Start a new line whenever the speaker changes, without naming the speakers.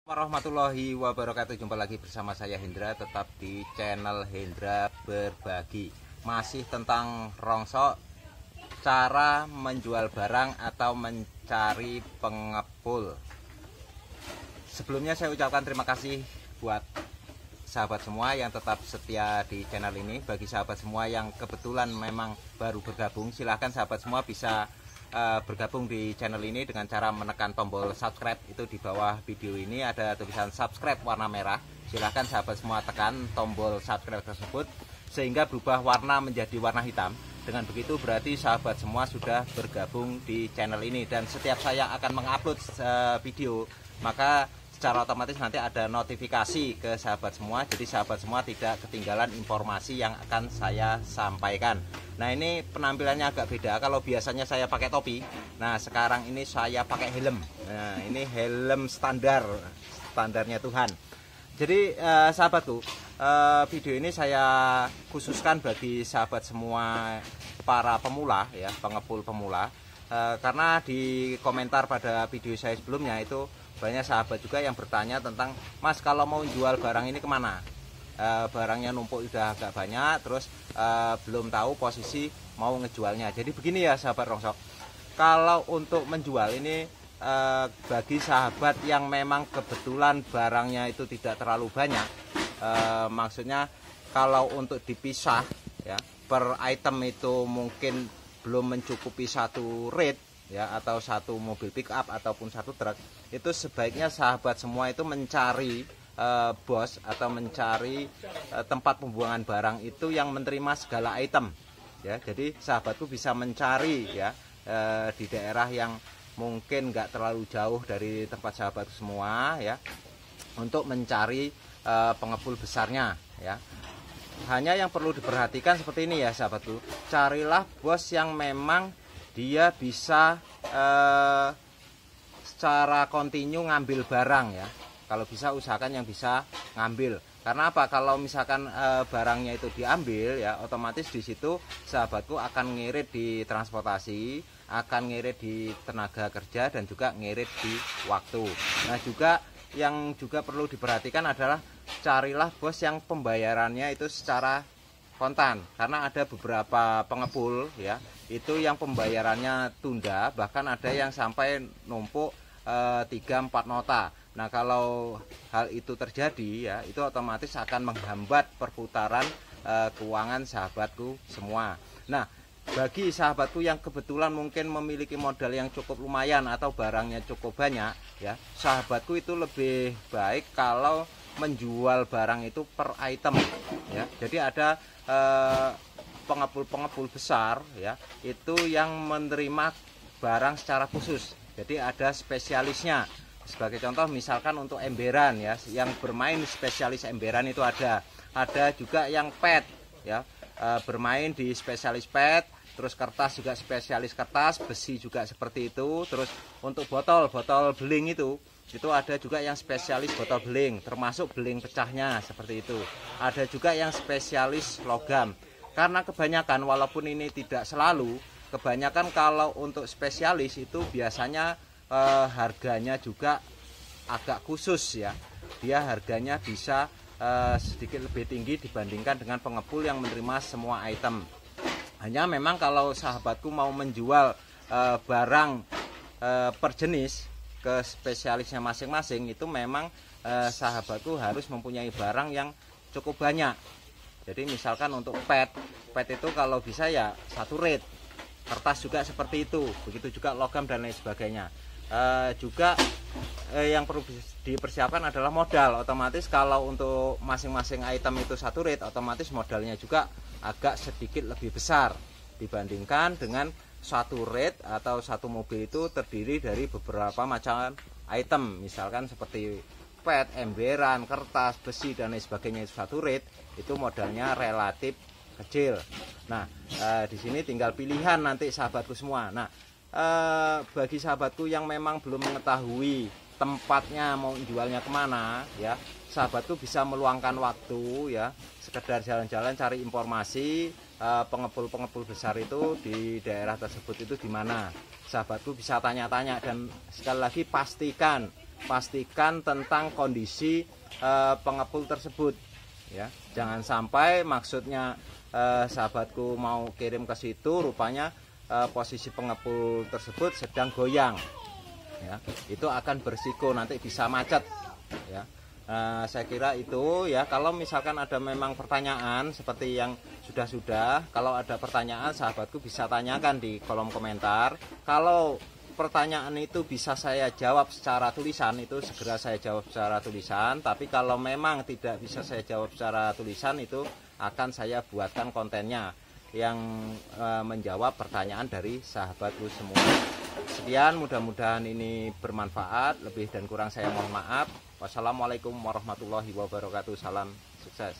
Warahmatullahi wabarakatuh. Jumpa lagi bersama saya Hendra, tetap di channel Hendra Berbagi. Masih tentang rongsok, cara menjual barang atau mencari pengepul. Sebelumnya saya ucapkan terima kasih buat sahabat semua yang tetap setia di channel ini. Bagi sahabat semua yang kebetulan memang baru bergabung, silahkan sahabat semua bisa bergabung di channel ini dengan cara menekan tombol subscribe. Itu di bawah video ini ada tulisan subscribe warna merah. Silahkan sahabat semua tekan tombol subscribe tersebut sehingga berubah warna menjadi warna hitam. Dengan begitu berarti sahabat semua sudah bergabung di channel ini, dan setiap saya akan mengupload video, maka secara otomatis nanti ada notifikasi ke sahabat semua. Jadi sahabat semua tidak ketinggalan informasi yang akan saya sampaikan. Nah, ini penampilannya agak beda. Kalau biasanya saya pakai topi, nah sekarang ini saya pakai helm. Nah, ini helm standarnya Tuhan. Jadi sahabatku, video ini saya khususkan bagi sahabat semua para pemula ya, pengepul pemula. Karena di komentar pada video saya sebelumnya itu banyak sahabat juga yang bertanya tentang, Mas, kalau mau jual barang ini kemana? Barangnya numpuk udah agak banyak, terus belum tahu posisi mau ngejualnya. Jadi begini ya sahabat rongsok, kalau untuk menjual ini bagi sahabat yang memang kebetulan barangnya itu tidak terlalu banyak, maksudnya kalau untuk dipisah ya, per item itu mungkin belum mencukupi satu rate ya, atau satu mobil pick up ataupun satu truk, itu sebaiknya sahabat semua itu mencari bos atau mencari tempat pembuangan barang itu yang menerima segala item ya. Jadi sahabatku bisa mencari ya di daerah yang mungkin nggak terlalu jauh dari tempat sahabat semua ya, untuk mencari pengepul besarnya ya. Hanya yang perlu diperhatikan seperti ini ya sahabatku, carilah bos yang memang dia bisa secara kontinu ngambil barang ya. Kalau bisa usahakan yang bisa ngambil. Karena apa? Kalau misalkan barangnya itu diambil ya, otomatis di situ sahabatku akan ngirit di transportasi, akan ngirit di tenaga kerja, dan juga ngirit di waktu. Nah, juga yang juga perlu diperhatikan adalah carilah bos yang pembayarannya itu secara kontan. Karena ada beberapa pengepul ya, itu yang pembayarannya tunda, bahkan ada yang sampai numpuk 3-4 nota. Nah, kalau hal itu terjadi ya, itu otomatis akan menghambat perputaran keuangan sahabatku semua. Nah, bagi sahabatku yang kebetulan mungkin memiliki modal yang cukup lumayan atau barangnya cukup banyak ya, sahabatku itu lebih baik kalau menjual barang itu per item ya. Jadi ada pengepul-pengepul besar ya, itu yang menerima barang secara khusus. Jadi ada spesialisnya. Sebagai contoh misalkan untuk emberan ya, yang bermain spesialis emberan itu ada juga yang pet ya, bermain di spesialis pet. Terus kertas juga spesialis kertas, besi juga seperti itu. Terus untuk botol beling itu ada juga yang spesialis botol beling, termasuk beling pecahnya seperti itu. Ada juga yang spesialis logam. Karena kebanyakan, walaupun ini tidak selalu, kebanyakan kalau untuk spesialis itu biasanya harganya juga agak khusus ya. Dia harganya bisa sedikit lebih tinggi dibandingkan dengan pengepul yang menerima semua item. Hanya memang kalau sahabatku mau menjual barang per jenis ke spesialisnya masing-masing, itu memang sahabatku harus mempunyai barang yang cukup banyak. Jadi misalkan untuk pet itu kalau bisa ya satu rate. Kertas juga seperti itu, begitu juga logam dan lain sebagainya. Juga yang perlu dipersiapkan adalah modal. Otomatis kalau untuk masing-masing item itu satu rate, otomatis modalnya juga agak sedikit lebih besar dibandingkan dengan satu rate atau satu mobil itu terdiri dari beberapa macam item. Misalkan seperti pet, emberan, kertas, besi dan lain sebagainya, itu satu rate, itu modalnya relatif kecil. Nah, di sini tinggal pilihan nanti sahabatku semua. Nah, bagi sahabatku yang memang belum mengetahui tempatnya mau jualnya kemana ya, sahabatku bisa meluangkan waktu ya, sekedar jalan-jalan cari informasi pengepul-pengepul besar itu di daerah tersebut itu di mana. Sahabatku bisa tanya-tanya, dan sekali lagi pastikan pastikan tentang kondisi pengepul tersebut ya. Jangan sampai maksudnya sahabatku mau kirim ke situ, rupanya posisi pengepul tersebut sedang goyang ya, itu akan berisiko nanti bisa macet ya. Saya kira itu ya. Kalau misalkan ada memang pertanyaan seperti yang sudah, kalau ada pertanyaan sahabatku bisa tanyakan di kolom komentar. Kalau pertanyaan itu bisa saya jawab secara tulisan, itu segera saya jawab secara tulisan. Tapi kalau memang tidak bisa saya jawab secara tulisan, itu akan saya buatkan kontennya yang menjawab pertanyaan dari sahabatku semua. Sekian, mudah-mudahan ini bermanfaat. Lebih dan kurang saya mohon maaf. Wassalamualaikum warahmatullahi wabarakatuh. Salam sukses.